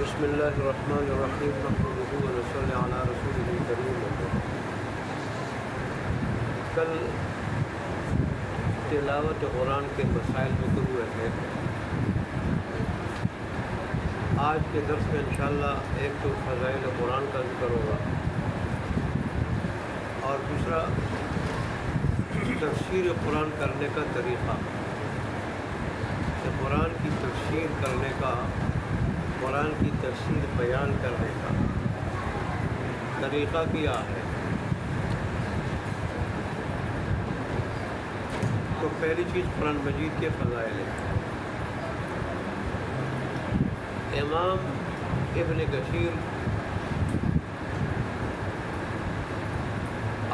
بسم اللہ الرحمن الرحیم نحمدہ و نصلی علی رسولہ الکریم۔ کل تلاوت قرآن کے مسائل ذکر ہوئے تھے۔ آج کے درس میں انشاءاللہ ایک تو فضائل قرآن کا ذکر ہوگا اور دوسرا تفسیر قرآن کرنے کا طریقہ، کہ قرآن کی تفسیر کرنے کا، قرآن کی تفسیر بیان کرنے کا طریقہ کیا ہے۔ تو پہلی چیز قرآن مجید کے فضائل ہیں۔ امام ابن کثیر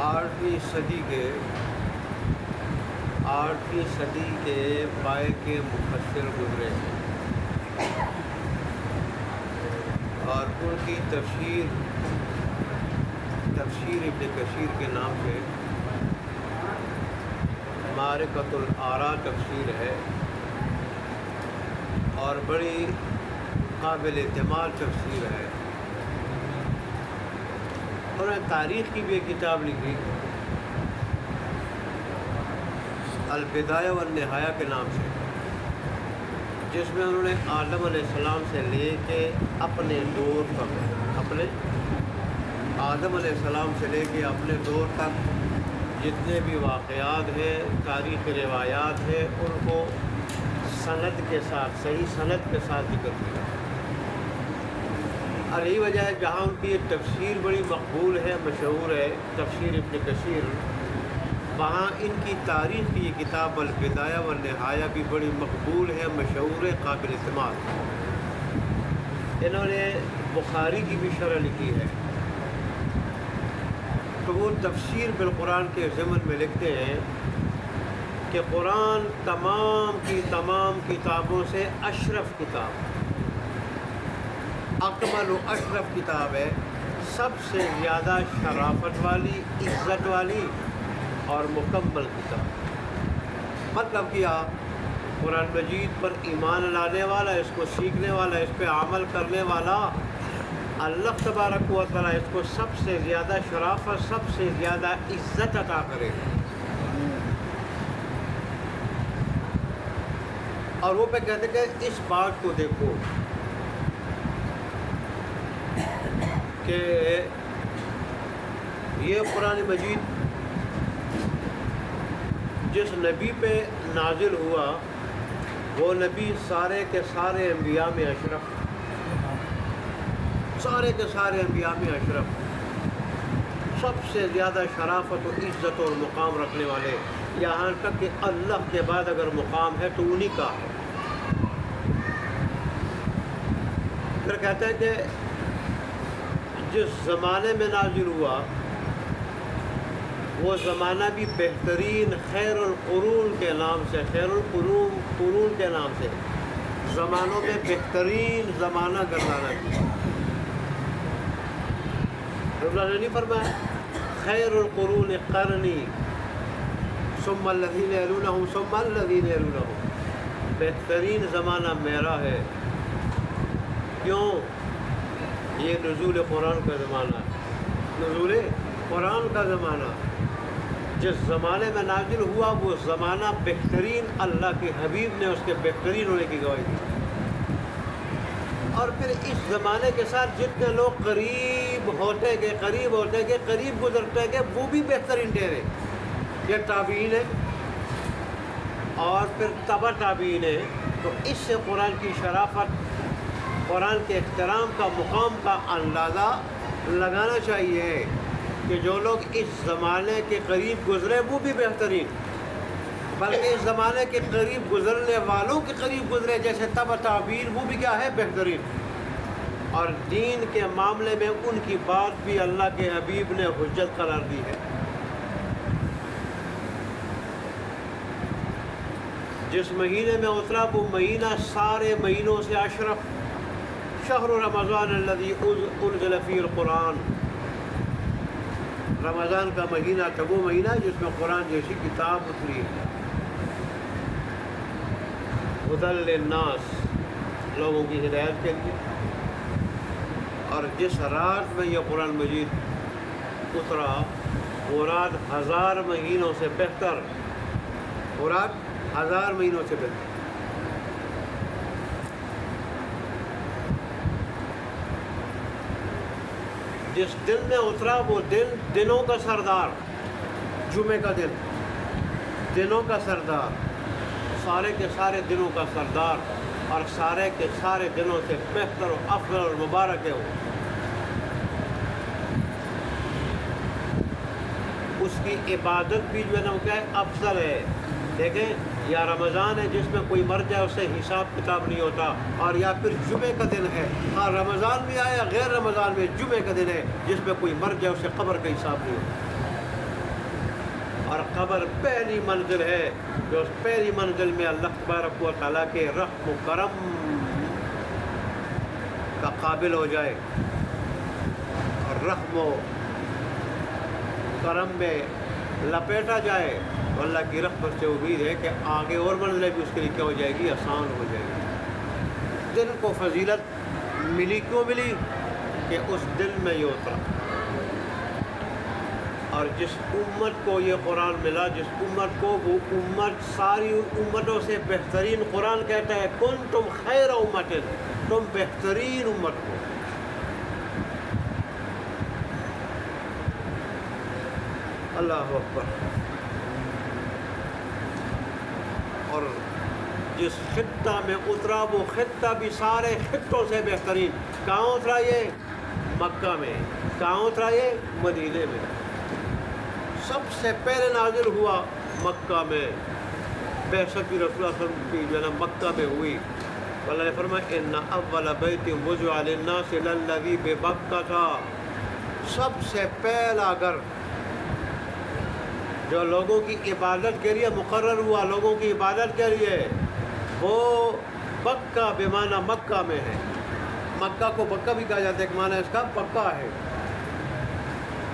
8ویں صدی کے پائے کے مفسر گزرے ہیں، اور ان کی تفسیر ابن کثیر کے نام سے معرکۃ الآراء تفسیر ہے، اور بڑی قابل اعتماد تفسیر ہے۔ انہوں نے تاریخ کی بھی ایک کتاب لکھی البدایہ والنہایہ کے نام سے، جس میں انہوں نے آدم علیہ السلام سے لے کے اپنے دور تک، آدم علیہ السلام سے لے کے اپنے دور تک جتنے بھی واقعات ہیں، تاریخی روایات ہیں، ان کو سند کے ساتھ، صحیح سند کے ساتھ ذکر کیا۔ اور یہی وجہ ہے جہاں ان کی یہ تفسیر بڑی مقبول ہے، مشہور ہے، تفسیر ابن کثیر، وہاں ان کی تاریخ کی یہ کتاب البدایہ والنہایہ بھی بڑی مقبول ہے، مشہور ہے، قابل اعتماد۔ انہوں نے بخاری کی بھی شرح لکھی ہے۔ تو وہ تفسیر بالقرآن کے ضمن میں لکھتے ہیں کہ قرآن تمام کی تمام کتابوں سے اشرف کتاب، اکمل و اشرف کتاب ہے، سب سے زیادہ شرافت والی، عزت والی اور مکمل کتاب۔ مطلب کیا؟ قرآن مجید پر ایمان لانے والا، اس کو سیکھنے والا، اس پہ عمل کرنے والا، اللہ تبارک و تعالیٰ اس کو سب سے زیادہ شرافت، سب سے زیادہ عزت عطا کرے۔ اور وہ پہ کہتے کہ اس بات کو دیکھو کہ یہ قرآن مجید جس نبی پہ نازل ہوا، وہ نبی سارے کے سارے انبیاء میں اشرف، سارے کے سارے انبیاء میں اشرف، سب سے زیادہ شرافت و عزت اور مقام رکھنے والے، یہاں تک کہ اللہ کے بعد اگر مقام ہے تو انہی کا ہے۔ پھر کہتے ہیں کہ جس زمانے میں نازل ہوا، وہ زمانہ بھی بہترین، خیر القرون کے نام سے، خیر القرون کے نام سے زمانوں میں بہترین زمانہ گردانا کیا۔ اللہ نے نہیں فرمایا خیر القرون قرنی ثم الذین یلونہم ثم الذین یلونہم، بہترین زمانہ میرا ہے۔ کیوں؟ یہ نزول قرآن کا زمانہ ہے، نزول قرآن کا زمانہ، جس زمانے میں نازل ہوا وہ زمانہ بہترین، اللہ کے حبیب نے اس کے بہترین ہونے کی گواہی دی۔ اور پھر اس زمانے کے ساتھ جتنے لوگ قریب ہوتے گئے، قریب گزرتے گئے، وہ بھی بہترین ٹھہرے۔ یہ تابعین ہے اور پھر تبع تابعین ہے۔ تو اس سے قرآن کی شرافت، قرآن کے احترام کا، مقام کا اندازہ لگانا چاہیے کہ جو لوگ اس زمانے کے قریب گزرے وہ بھی بہترین، بلکہ اس زمانے کے قریب گزرنے والوں کے قریب گزرے جیسے تبع تابعین، وہ بھی کیا ہے؟ بہترین۔ اور دین کے معاملے میں ان کی بات بھی اللہ کے حبیب نے حجت قرار دی ہے۔ جس مہینے میں اترا وہ مہینہ سارے مہینوں سے اشرف، شہر رمضان الذی انزل فیہ القرآن، رمضان کا مہینہ تھا، وہ مہینہ جس میں قرآن جیسی کتاب اتری ہے۔ ہدی للناس، لوگوں کی ہدایت کے لیے، اور جس رات میں یہ قرآن مجید اترا وہ رات 1000 مہینوں سے بہتر، وہ رات 1000 مہینوں سے بہتر۔ جس دن میں اترا وہ دن دنوں کا سردار، جمعے کا دن دنوں کا سردار، سارے کے سارے دنوں کا سردار، اور سارے کے سارے دنوں سے بہتر و افضل اور مبارک ہے وہ۔ اس کی عبادت بھی جو ہے نا وہ کیا ہے، افضل ہے۔ دیکھیں، یا رمضان ہے جس میں کوئی مر جائے اسے حساب کتاب نہیں ہوتا، اور یا پھر جمعے کا دن ہے، ہاں رمضان بھی آیا غیر رمضان میں جمعے کا دن ہے جس میں کوئی مر جائے اسے قبر کا حساب نہیں ہوتا۔ اور قبر پہلی منزل ہے، جو اس پہلی منزل میں اللہ تبارک و تعالیٰ کے رحم و کرم کا قابل ہو جائے، اور رحم و کرم میں لپیٹا جائے، تو اللہ کی رحمت سے امید ہے کہ آگے اور منزلیں بھی اس کے لیے کیا ہو جائے گی، آسان ہو جائے گی۔ دن کو فضیلت ملی کیوں ملی؟ کہ اس دن میں یہ اترا، اور جس امت کو یہ قرآن ملا، جس امت کو، وہ امت ساری امتوں سے بہترین قرآن کہتا ہے کنتم خیر امت، تم بہترین امت ہو۔ اللہ اکبر۔ اور جس خطہ میں اترا وہ خطہ بھی سارے خطوں سے بہترین۔ کہاں اترا یہ؟ مکہ میں۔ کہاں اترا یہ؟ مدینے میں۔ سب سے پہلے نازل ہوا مکہ میں، بعثت بھی رسول اللہ صلی اللہ علیہ وسلم کی جو ہے نا مکہ میں ہوئی۔ اللہ نے فرمایا ان اول بیت وضع للناس للذی ببکہ، سب سے پہلا گھر جو لوگوں کی عبادت کے لیے مقرر ہوا، لوگوں کی عبادت کے لیے، وہ بکہ بمعنی مکہ میں ہے۔ مکہ کو بکہ بھی کہا جاتا ہے، ایک معنی اس کا پکا ہے،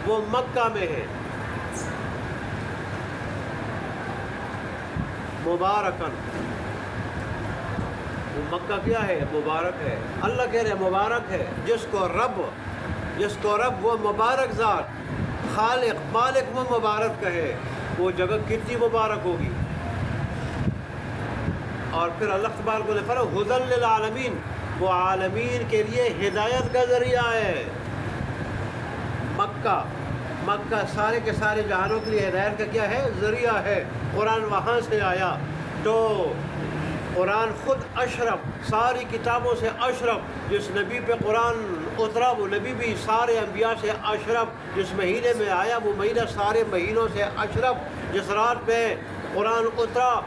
وہ مکہ میں ہے۔ مبارکن، وہ مکہ کیا ہے؟ مبارک ہے۔ اللہ کہہ رہے مبارک ہے، جس کو رب وہ مبارک ذات، خالق مالک وہ مبارک کہے، وہ جگہ کتنی مبارک ہوگی۔ اور پھر اللہ تبارک و تعالیٰ ھدی للعالمین، وہ عالمین کے لیے ہدایت کا ذریعہ ہے۔ مکہ سارے کے سارے جہانوں کے لیے ہدایت کا کیا ہے؟ ذریعہ ہے۔ قرآن وہاں سے آیا، تو قرآن خود اشرف، ساری کتابوں سے اشرف، جس نبی پہ قرآن اترا وہ نبی بھی سارے انبیاء سے اشرف، جس مہینے میں آیا وہ مہینہ سارے مہینوں سے اشرف، جس رات میں قرآن اترا